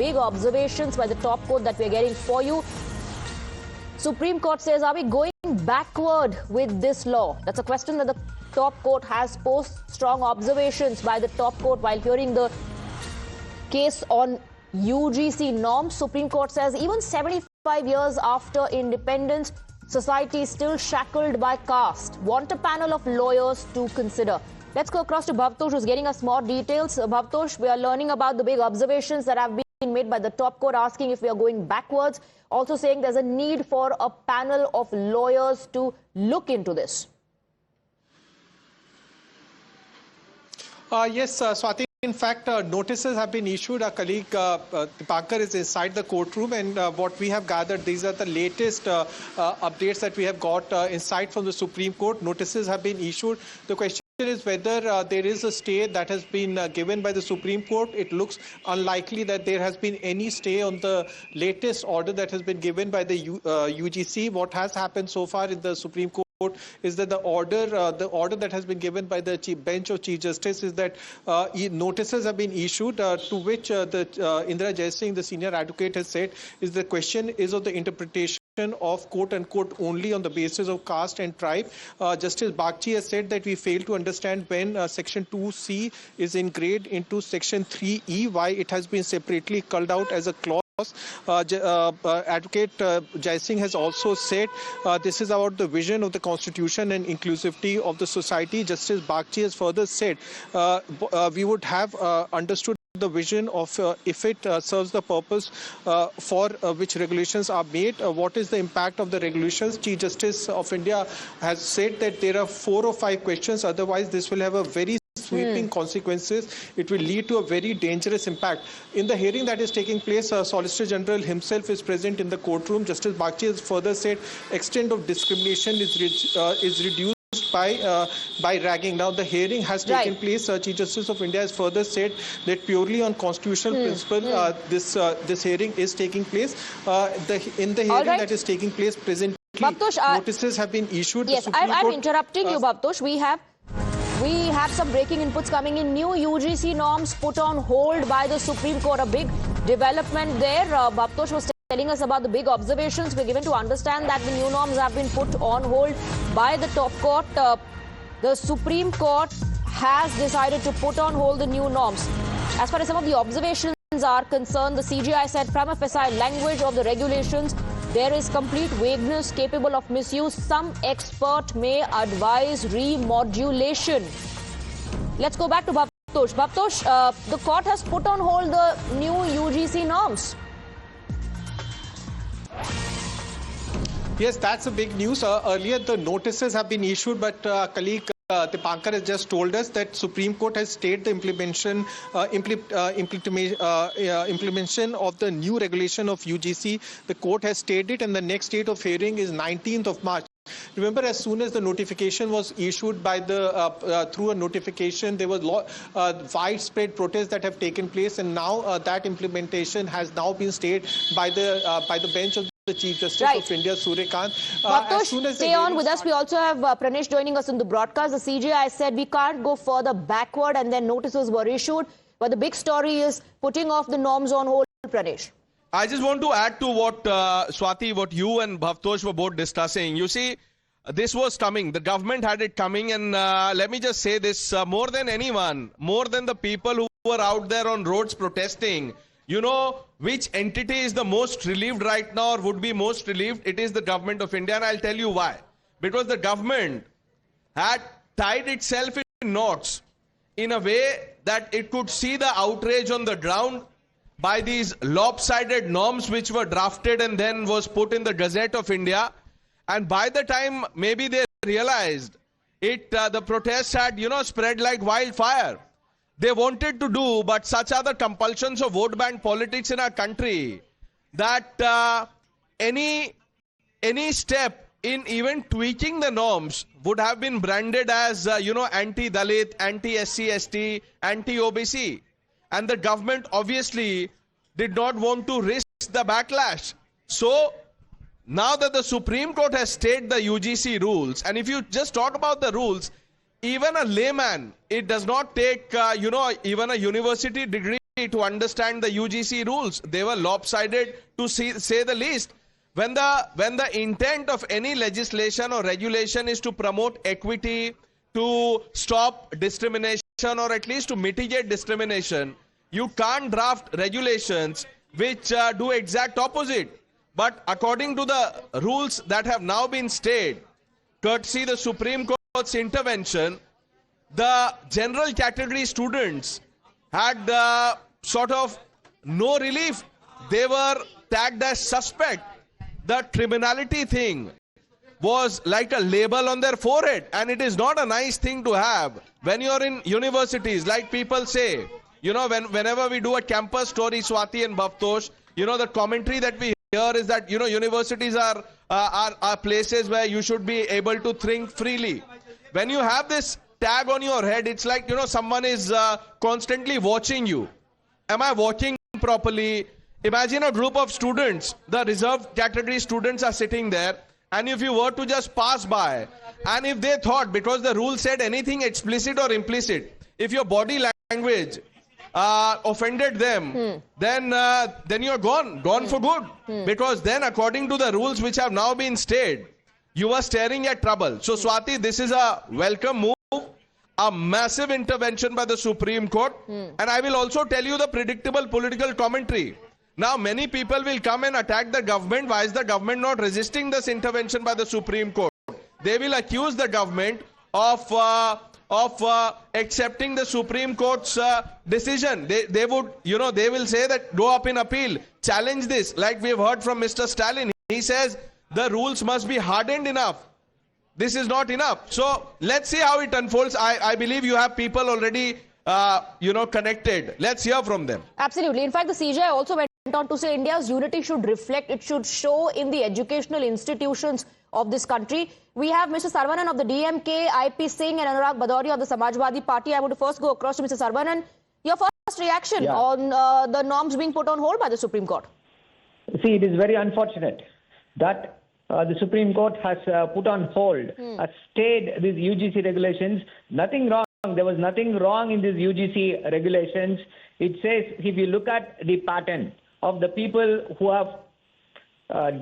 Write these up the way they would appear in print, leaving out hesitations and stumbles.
big observations by the top court that we're getting for you. Supreme Court says, are we going backward with this law? That's a question that the top court has posed. Strong observations by the top court while hearing the case on UGC norms. Supreme Court says even 75 years after independence, society is still shackled by caste. Want a panel of lawyers to consider. Let's go across to Bhavtosh, who's getting us more details. Bhavtosh, we are learning about the big observations that have been made by the top court, asking if we are going backwards. Also saying there's a need for a panel of lawyers to look into this. Yes, Swati. In fact, notices have been issued. Our colleague Dipankar is inside the courtroom, and what we have gathered, these are the latest updates that we have got inside from the Supreme Court. Notices have been issued. The question is whether there is a stay that has been given by the Supreme Court. It looks unlikely that there has been any stay on the latest order that has been given by the UGC. What has happened so far in the Supreme Court is that the order that has been given by the bench of Chief Justice is that notices have been issued, to which Indira Jaising, the senior advocate, has said is the question is of the interpretation of quote-unquote only on the basis of caste and tribe. Justice Bagchi has said that we fail to understand when Section 2C is ingrained into Section 3E, why it has been separately culled out as a clause. Advocate Jaising has also said this is about the vision of the constitution and inclusivity of the society. Justice Bagchi has further said we would have understood the vision of if it serves the purpose for which regulations are made. What is the impact of the regulations? Chief Justice of India has said that there are 4 or 5 questions, otherwise this will have a very sweeping consequences. It will lead to a very dangerous impact. In the hearing that is taking place, Solicitor General himself is present in the courtroom. Justice Bagchi has further said extent of discrimination is reduced by ragging. Now the hearing has taken place. Chief Justice of India has further said that purely on constitutional principle, this hearing is taking place. In the hearing that is taking place presently, Bhavtosh, notices have been issued. Yes, I'm interrupting you, Bhavtosh. We have some breaking inputs coming in. New UGC norms put on hold by the Supreme Court. A big development there. Bhavtosh was telling us about the big observations. We're given to understand that the new norms have been put on hold by the top court. The Supreme Court has decided to put on hold the new norms. As far as some of the observations are concerned, the CJI said prima facie language of the regulations, there is complete vagueness capable of misuse. Some expert may advise remodulation. Let's go back to Bhavtosh. Bhavtosh, the court has put on hold the new UGC norms. Yes, that's a big news. Earlier, the notices have been issued, but colleague Dipankar has just told us that Supreme Court has stayed the implementation of the new regulation of UGC. The court has stayed it, and the next date of hearing is 19th of March. Remember, as soon as the notification was issued by the through a notification, there was widespread protests that have taken place, and now that implementation has now been stayed by the bench of the Chief Justice of India, Suryakant. Bhavtosh, stay on with us. We also have Pranesh joining us in the broadcast. The CJI said we can't go further backward, and then notices were issued. But the big story is putting off the norms on hold, Pranesh. I just want to add to what Swati, what you and Bhavtosh were both discussing. You see, this was coming. The government had it coming, and let me just say this, more than anyone, more than the people who were out there on roads protesting, you know which entity is the most relieved right now or would be most relieved? It is the government of India, and I'll tell you why. Because the government had tied itself in knots in a way that it could see the outrage on the ground by these lopsided norms which were drafted and then was put in the Gazette of India. And by the time maybe they realized it, the protests had, spread like wildfire. They wanted to do, but such are the compulsions of vote bank politics in our country that any step in even tweaking the norms would have been branded as, anti-Dalit, anti-SC/ST, anti-OBC. And the government obviously did not want to risk the backlash. So now that the Supreme Court has stayed the UGC rules, and if you just talk about the rules, even a layman, it does not take, even a university degree to understand the UGC rules. They were lopsided to say the least. When the intent of any legislation or regulation is to promote equity, to stop discrimination, or at least to mitigate discrimination, you can't draft regulations which do exact opposite. But according to the rules that have now been stayed, courtesy the Supreme Court's intervention, the general category students had sort of no relief. They were tagged as suspect. The criminality thing was like a label on their forehead, and it is not a nice thing to have. When you're in universities, like people say, you know, whenever we do a campus story, Swati and Bhavtosh, you know, the commentary that we hear is that, you know, universities are places where you should be able to think freely. When you have this tag on your head, it's like, you know, someone is constantly watching you. Am I walking properly? Imagine a group of students, the reserved category students are sitting there, and if you were to just pass by, and if they thought, because the rule said anything explicit or implicit, if your body language offended them, then you're gone for good. Because then, according to the rules which have now been stayed, you are staring at trouble. So, Swati, this is a welcome move, a massive intervention by the Supreme Court. And I will also tell you the predictable political commentary. Now, many people will come and attack the government. Why is the government not resisting this intervention by the Supreme Court? They will accuse the government of accepting the Supreme Court's decision. They would, you know, they will say that go up in appeal, challenge this, like we've heard from Mr. Stalin. He says the rules must be hardened enough. This is not enough. So let's see how it unfolds. I believe you have people already, you know, connected. Let's hear from them. Absolutely. In fact, the CJI also went on to say India's unity should reflect, it should show in the educational institutions of this country. We have Mr. Saravanan of the DMK, IP Singh and Anurag Bhadoria of the Samajwadi Party. I want to first go across to Mr. Saravanan. Your first reaction on the norms being put on hold by the Supreme Court? See, it is very unfortunate that the Supreme Court has put on hold, has stayed these UGC regulations. Nothing wrong. There was nothing wrong in these UGC regulations. It says, if you look at the pattern of the people who have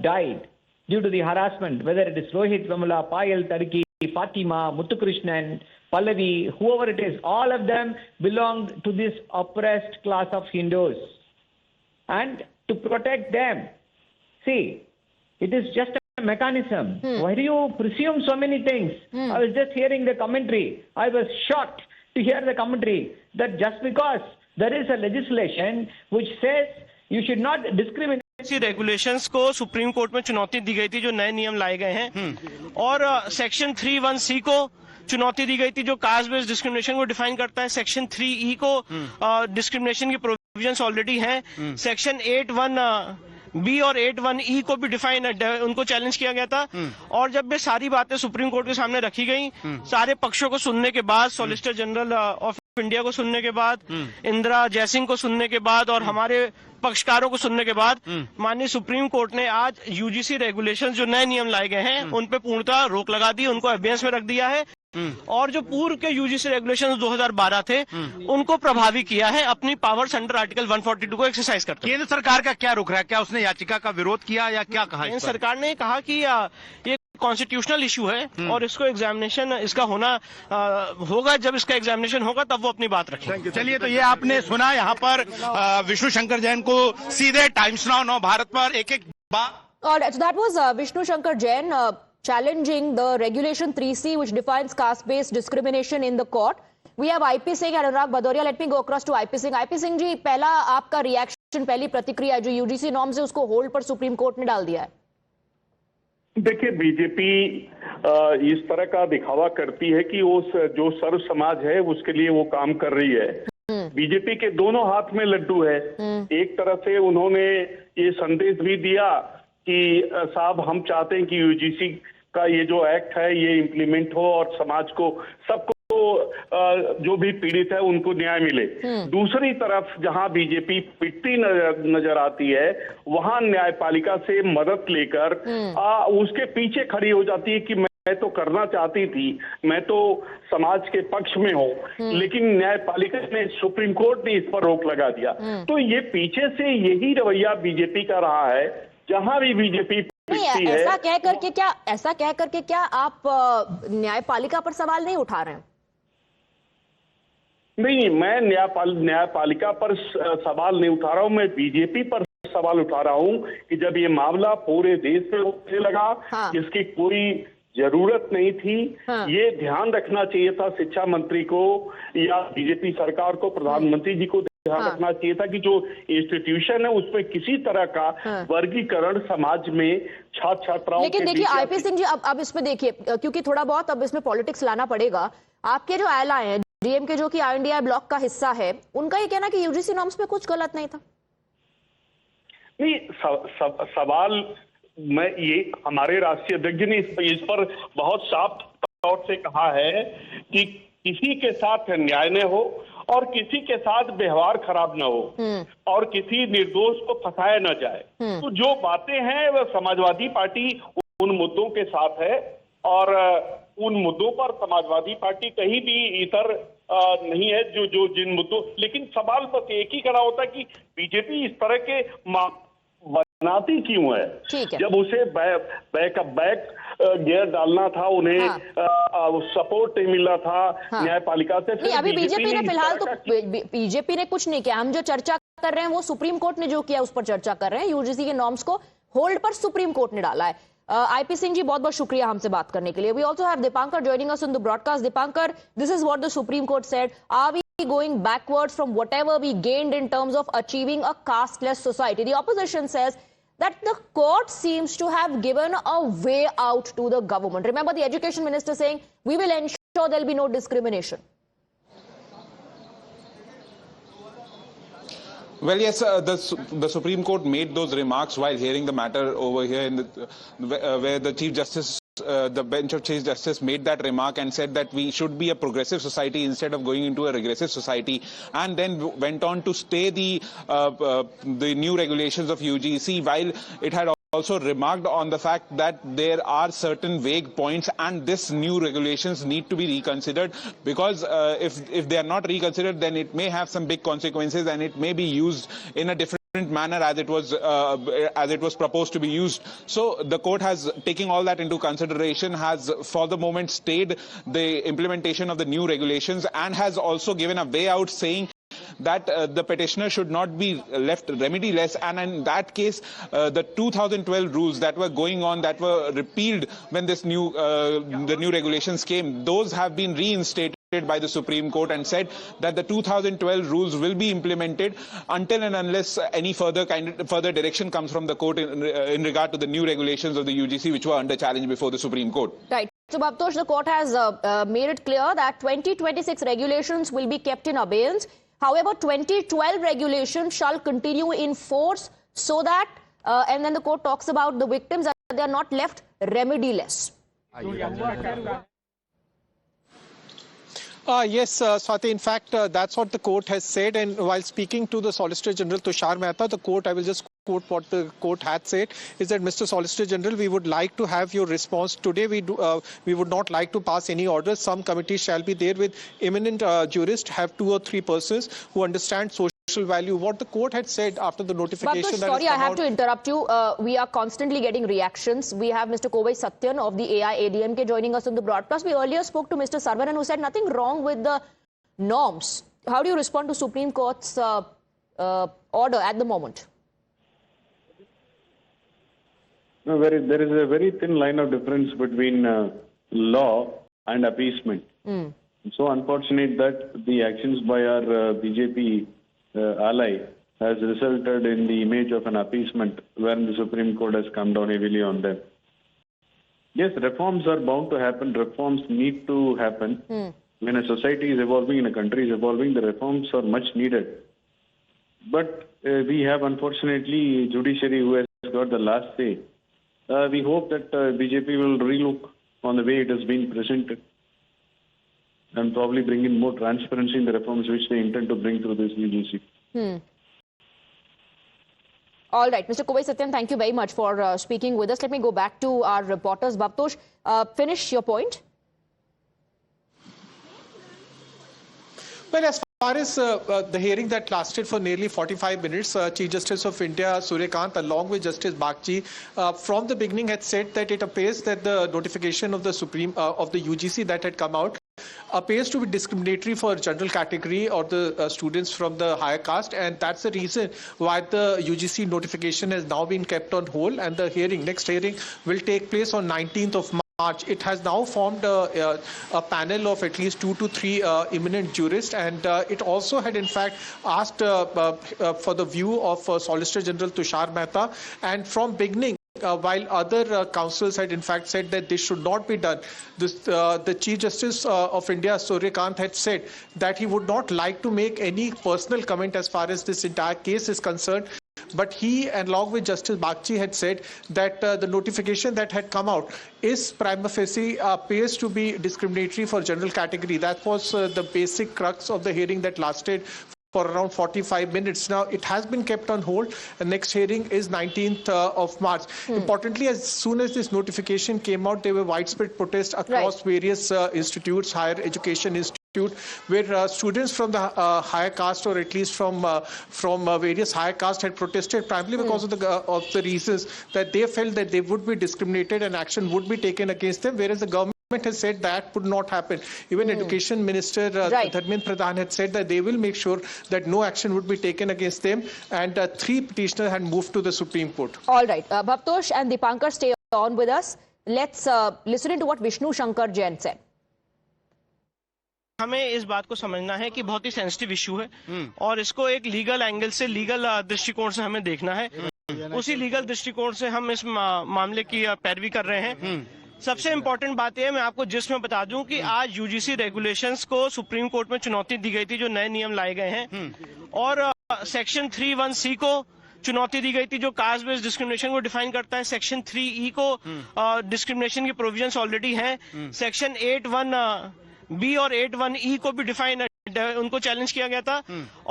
died due to the harassment, whether it is Rohit Vemula, Payal Tariki, Fatima, Muthukrishnan, Pallavi, whoever it is, all of them belonged to this oppressed class of Hindus. And to protect them, see, it is just a mechanism. Why do you presume so many things? I was just hearing the commentary. I was shocked to hear the commentary that just because there is a legislation which says you should not discriminate. इसी regulations को supreme court में चुनौती दी गई थी जो नए नियम लाए गए हैं और सेक्शन 3(1)(c) को चुनौती दी गई थी जो कास्ट बेस्ड डिस्क्रिमिनेशन को डिफाइन करता है। सेक्शन 3(e) को डिस्क्रिमिनेशन की प्रोविजंस ऑलरेडी हैं। सेक्शन 8(1)(b) और 8(1)(e) को भी डिफाइन उनको चैलेंज किया गया था। और जब ये सारी बातें सुप्रीम कोर्ट के सामने रखी गई, सारे पक्षों को सुनने के बाद, सॉलिसिटर जनरल ऑफ इंडिया को सुनने के बाद, इंदिरा जयसिंह को सुनने के बाद और हमारे पक्षकारों को सुनने के बाद माननीय सुप्रीम कोर्ट ने आज यूजीसी रेगुलेशंस जो नए नियम लाए गए हैं उन पे पूर्णतः रोक लगा दी, उनको अभ्यास में रख दिया है और जो पूर्व के यूजीसी रेगुलेशंस 2012 थे उनको प्रभावी किया है अपनी पावर्स अंडर आर्टिकल 142 को एक्सरसाइज करते। केंद्र सरकार का क्या रुख रहा है? क्या उसने याचिका का विरोध किया या क्या कहा? केंद्र सरकार ने कहा कि ये कॉन्स्टिट्यूशनल इशू है और इसको एग्जामिनेशन इसका होना होगा। जब इसका एग्जामिनेशन होगा तब वो अपनी बात रखेंगे। चलिए, तो ये आपने सुना यहाँ पर विष्णु शंकर जैन को सीधे टाइम्स नाउ भारत पर एक बात। So that was Vishnu Shankar Jain challenging the regulation 3C which defines caste-based discrimination in the court. We have IP Singh and Anurag Bhadoria. Let me go across to IP Singh. IP Singh जी, पहला आपका reaction, पहली प्रतिक्रिया जो UGC norms है उसको hold पर supreme court ने डाल दिया है। देखिए, बीजेपी इस तरह का दिखावा करती है कि वो जो सर्व समाज है उसके लिए वो काम कर रही है। बीजेपी के दोनों हाथ में लड्डू है। एक तरह से उन्होंने ये संदेश भी दिया कि साहब हम चाहते हैं कि यूजीसी का ये जो एक्ट है ये इम्प्लीमेंट हो और समाज को सबको जो भी पीड़ित है उनको न्याय मिले। दूसरी तरफ जहां बीजेपी पिटती नजर आती है वहां न्यायपालिका से मदद लेकर उसके पीछे खड़ी हो जाती है कि मैं तो करना चाहती थी, मैं तो समाज के पक्ष में हूँ, लेकिन न्यायपालिका ने, सुप्रीम कोर्ट ने इस पर रोक लगा दिया। तो ये पीछे से यही रवैया बीजेपी का रहा है। जहां भी बीजेपी नहीं, ऐसा कह करके क्या आप न्यायपालिका पर सवाल नहीं उठा रहे हैं? नहीं, मैं न्यायपालिका पर सवाल नहीं उठा रहा हूं, मैं बीजेपी पर सवाल उठा रहा हूं कि जब ये मामला पूरे देश में उठने लगा, हाँ। इसकी कोई जरूरत नहीं थी। हाँ। ये ध्यान रखना चाहिए था शिक्षा मंत्री को या बीजेपी सरकार को, प्रधानमंत्री जी को ध्यान हाँ। रखना चाहिए था कि जो इंस्टीट्यूशन है उसमें किसी तरह का वर्गीकरण समाज में छात्र छात्राओं लेकिन के देखिए बीच आईपी सिंह जी, अब इसमें देखिए, क्योंकि थोड़ा बहुत अब इसमें पॉलिटिक्स लाना पड़ेगा। आपके जो एलाय हैं डीएमके, जो कि इंडिया ब्लॉक का हिस्सा है, उनका ये कहना कि यूजीसी नॉर्म्स में कुछ गलत नहीं था। नहीं, सवाल मैं ये हमारे राष्ट्रीय अध्यक्ष ने इस पर बहुत साफ तौर से कहा है कि किसी के साथ न्याय न हो और किसी के साथ व्यवहार खराब न हो और किसी निर्दोष को फंसाया न जाए। तो जो बातें हैं वह समाजवादी पार्टी उन मुद्दों के साथ है और उन मुद्दों पर समाजवादी पार्टी कहीं भी इतर नहीं है जो जिन मुद्दों, लेकिन सवाल बस एक ही खड़ा होता है कि बीजेपी इस तरह के बनाती क्यों है? ठीक है। जब उसे बैक गियर डालना था, उन्हें सपोर्ट नहीं मिल रहा था न्यायपालिका से। नहीं, अभी बीजेपी ने फिलहाल तो बीजेपी ने कुछ नहीं किया। हम जो चर्चा कर रहे हैं वो सुप्रीम कोर्ट ने जो किया उस पर चर्चा कर रहे हैं। यूजीसी के नॉर्म्स को होल्ड पर सुप्रीम कोर्ट ने डाला है। आईपी सिंह जी, बहुत बहुत शुक्रिया हमसे बात करने के लिए। We also have Dipankar joining us on the broadcast. Dipankar, this is what the Supreme Court said. Are we going backwards from whatever we gained in terms of achieving a casteless society? The opposition says that the court seems to have given a way out to the government. Remember the education minister saying, we will ensure there'll be no discrimination. Well, yes, the Supreme Court made those remarks while hearing the matter over here, where the Chief Justice, the bench of Chief Justice made that remark and said that we should be a progressive society instead of going into a regressive society, and then went on to stay the new regulations of UGC, while it had also remarked on the fact that there are certain vague points and this new regulations need to be reconsidered, because if they are not reconsidered, then it may have some big consequences and it may be used in a different manner as it was proposed to be used. So the court has taken all that into consideration, has for the moment stayed the implementation of the new regulations, and has also given a way out, saying that the petitioner should not be left remediless, and in that case the 2012 rules that were going on, that were repealed when this the new regulations came, those have been reinstated by the Supreme Court and said that the 2012 rules will be implemented until and unless any further direction comes from the court in regard to the new regulations of the UGC which were under challenge before the Supreme Court. Right. So, Bhavtosh, the court has made it clear that 2026 regulations will be kept in abeyance. However, 2012 regulations shall continue in force, so that, and then the court talks about the victims, that they are not left remediless. Yes, Swati, in fact, that's what the court has said. And while speaking to the Solicitor General Tushar Mehta, the court, I will just quote what the court had said, is that, Mr. Solicitor General, we would like to have your response today. We would not like to pass any orders. Some committees shall be there with eminent jurists, have 2 or 3 persons who understand social value. What the court had said after the notification. Bhavtosh, sorry, I have to interrupt you. We are constantly getting reactions. We have Mr. Kovai Satyan of the AIADMK joining us on the broadcast. We earlier spoke to Mr. Saravanan, who said nothing wrong with the norms. How do you respond to Supreme Court's order at the moment? No, there is a very thin line of difference between law and appeasement. So unfortunate that the actions by our BJP ally has resulted in the image of an appeasement, wherein the Supreme Court has come down heavily on them. Yes, reforms are bound to happen. Reforms need to happen. When a society is evolving, when a country is evolving, the reforms are much needed. But we have, unfortunately, judiciary who has got the last say. We hope that BJP will relook on the way it has been presented and probably bring in more transparency in the reforms which they intend to bring through this UGC. All right, Mr. Kovai Satyam, thank you very much for speaking with us. Let me go back to our reporters. Bhavtosh, finish your point. Well, as far as the hearing that lasted for nearly 45 minutes, Chief Justice of India Surya Kant, along with Justice Bagchi, from the beginning had said that it appears that the notification of the UGC that had come out appears to be discriminatory for general category or the students from the higher caste, and that's the reason why the UGC notification has now been kept on hold, and the next hearing will take place on 19th of March. It has now formed a panel of at least 2 to 3 eminent jurists, and it also had in fact asked for the view of Solicitor General Tushar Mehta, and from beginning, while other counsels had in fact said that this should not be done, the Chief Justice of India, Surya Kant, had said that he would not like to make any personal comment as far as this entire case is concerned. But he, along with Justice Bagchi, had said that the notification that had come out is prima facie appears to be discriminatory for general category. That was the basic crux of the hearing that lasted for around 45 minutes. Now, it has been kept on hold. The next hearing is 19th of March. Importantly, as soon as this notification came out, there were widespread protests across various institutes, higher education institutes, where students from the higher caste, or at least from various higher caste, had protested primarily because of the reasons that they felt that they would be discriminated and action would be taken against them, whereas the government has said that would not happen. Even Education Minister Dharmendra Pradhan had said that they will make sure that no action would be taken against them, and 3 petitioners had moved to the Supreme Court. All right, Bhavtosh and Dipankar, stay on with us. Let's listen into what Vishnu Shankar Jain said. हमें इस बात को समझना है कि बहुत ही sensitive issue है और इसको एक लीगल एंगल से, लीगल दृष्टिकोण से हमें देखना है। उसी लीगल दृष्टिकोण से हम इस मामले की पैरवी कर रहे हैं। सबसे इम्पोर्टेंट बात यह है, मैं आपको जिसमें बता दूं कि आज यूजीसी रेगुलेशंस को सुप्रीम कोर्ट में चुनौती दी गई थी, जो नए नियम लाए गए हैं, और सेक्शन 3(1)(c) को चुनौती दी गई थी, जो कास्ट बेस्ड डिस्क्रिमिनेशन को डिफाइन करता है। सेक्शन 3(e) को डिस्क्रिमिनेशन की प्रोविजंस ऑलरेडी हैं। सेक्शन 8(1)(b) और 8(1)(e) को भी डिफाइन, उनको चैलेंज किया गया था।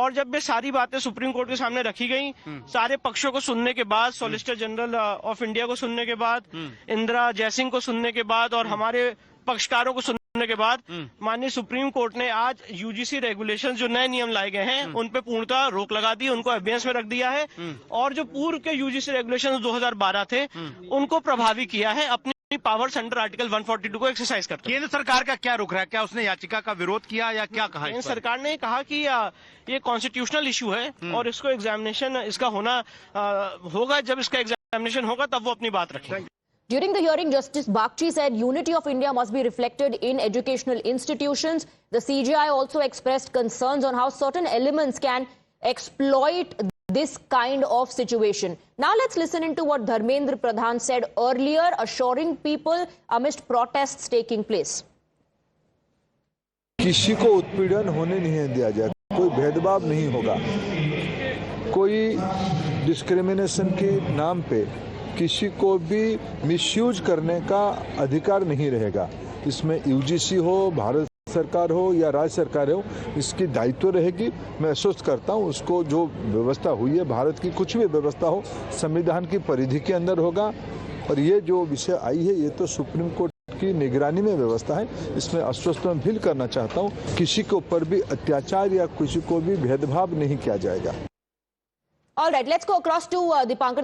और जब ये सारी बातें सुप्रीम कोर्ट के सामने रखी गई, सारे पक्षों को सुनने के बाद, सॉलिसिटर जनरल ऑफ इंडिया को सुनने के बाद, इंदिरा जयसिंह को सुनने के बाद और हमारे पक्षकारों को सुनने के बाद, माननीय सुप्रीम कोर्ट ने आज यूजीसी रेगुलेशंस जो नए नियम लाए गए हैं उन पे पूर्णतः रोक लगा दी, उनको अभ्यास में रख दिया है, और जो पूर्व के यूजीसी रेगुलेशंस 2012 थे उनको प्रभावी किया है, अपनी पावर्स अंडर आर्टिकल 142 को एक्सरसाइज करते हैं। केंद्र सरकार का क्या रुख रहा है? क्या उसने याचिका का विरोध किया या क्या कहा? केंद्र सरकार ने कहा कि ये कॉन्स्टिट्यूशनल इशू है और इसको एग्जामिनेशन इसका होना होगा। जब इसका एग्जामिनेशन होगा तब वो अपनी बात रखेंगे। During the hearing, Justice Bagchi said unity of India must be reflected in educational institutions. The CJI also expressed concerns on how certain elements can exploit this kind of situation. Now let's listen into what Dharmendra Pradhan said earlier, assuring people amidst protests taking place. किसी को उत्पीड़न होने नहीं दिया जाए, कोई भेदभाव नहीं होगा, कोई डिस्क्रिमिनेशन के नाम पे किसी को भी मिसयूज करने का अधिकार नहीं रहेगा। इसमें यूजीसी हो, भारत सरकार हो या राज्य सरकार हो, इसकी दायित्व रहेगी। मैं आश्वस्त करता हूँ, उसको जो व्यवस्था हुई है, भारत की कुछ भी व्यवस्था हो, संविधान की परिधि के अंदर होगा। और ये जो विषय आई है, ये तो सुप्रीम कोर्ट की निगरानी में व्यवस्था है। इसमें आश्वस्त मैं फील करना चाहता हूँ, किसी के ऊपर भी अत्याचार या किसी को भी भेदभाव नहीं किया जाएगा। All right, let's go across to Dipankar.